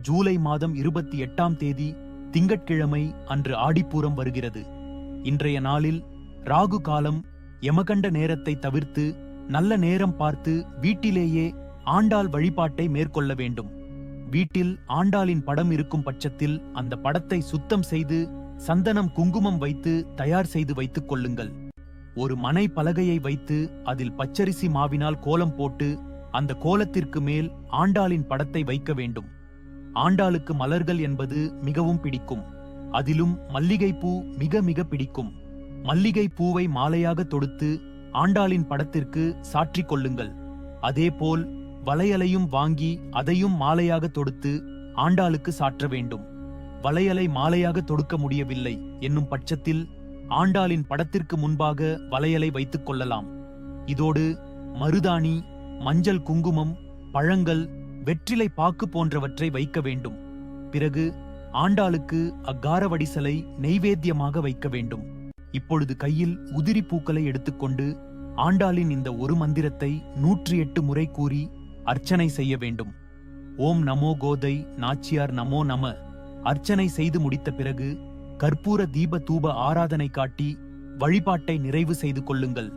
ஜூலை மாதம் 28ஆம் தேதி திங்கட்கிழமை அன்று ஆடிப்பூரம் வருகிறது. இன்றைய நாளில் ராகு காலம், யமகண்ட நேரத்தை தவிர்த்து நல்ல நேரம் பார்த்து வீட்டிலேயே ஆண்டாள் வழிபாட்டை மேற்கொள்ள வேண்டும். வீட்டில் ஆண்டாளின் படம் இருக்கும் பட்சத்தில் அந்த படத்தை சுத்தம் செய்து சந்தனம், குங்குமம் வைத்து தயார் செய்து வைத்துக் கொள்ளுங்கள். ஒரு மனை பலகையை வைத்து அதில் பச்சரிசி மாவினால் கோலம் போட்டு அந்த கோலத்திற்கு மேல் ஆண்டாளின் படத்தை வைக்க வேண்டும். ஆண்டாளுக்கு மலர்கள் என்பது மிகவும் பிடிக்கும். அதிலும் மல்லிகைப்பூ மிக மிக பிடிக்கும். மல்லிகை பூவை மாலையாக தொடுத்து ஆண்டாளின் படத்திற்கு சாற்றிக் கொள்ளுங்கள். அதேபோல் வளையலையும் வாங்கி அதையும் மாலையாக தொடுத்து ஆண்டாளுக்கு சாற்ற வேண்டும். வளையலை மாலையாக தொடுக்க முடியவில்லை என்னும் பட்சத்தில் ஆண்டாளின் படத்திற்கு முன்பாக வளையலை வைத்துக் கொள்ளலாம். இதோடு மருதாணி, மஞ்சள், குங்குமம், பழங்கள், வெற்றிலை பாக்கு போன்றவற்றை வைக்க வேண்டும். பிறகு ஆண்டாளுக்கு அக்காரவடிசலை நெய்வேத்தியமாக வைக்க வேண்டும். இப்பொழுது கையில் உதிரி பூக்களை எடுத்துக்கொண்டு ஆண்டாளின் இந்த ஒரு மந்திரத்தை 108 முறை கூறி அர்ச்சனை செய்ய வேண்டும். ஓம் நமோ கோதை நாச்சியார் நமோ நம. அர்ச்சனை செய்து முடித்த பிறகு கற்பூர தீப தூப ஆராதனை காட்டி வழிபாட்டை நிறைவு செய்து கொள்ளுங்கள்.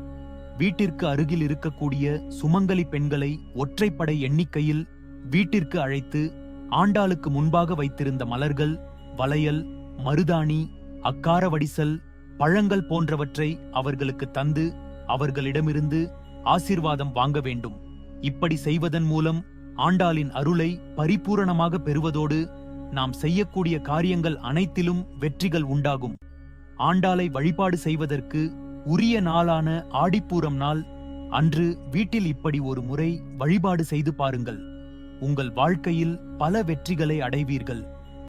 வீட்டிற்கு அருகில் இருக்கக்கூடிய சுமங்கலி பெண்களை ஒற்றைப்படை எண்ணிக்கையில் வீட்டிற்கு அழைத்து ஆண்டாளுக்கு முன்பாக வைத்திருந்த மலர்கள், வளையல், மருதாணி, அக்கார வடிசல், பழங்கள் போன்றவற்றை அவர்களுக்கு தந்து அவர்களிடமிருந்து ஆசீர்வாதம் வாங்க வேண்டும். இப்படி செய்வதன் மூலம் ஆண்டாளின் அருளை பரிபூரணமாக பெறுவதோடு நாம் செய்யக்கூடிய காரியங்கள் அனைத்திலும் வெற்றிகள் உண்டாகும். ஆண்டாளை வழிபாடு செய்வதற்கு உரிய நாளான ஆடிப்பூரம் நாள் அன்று வீட்டில் இப்படி ஒரு முறை வழிபாடு செய்து பாருங்கள். உங்கள் வாழ்க்கையில் பல வெற்றிகளை அடைவீர்கள்.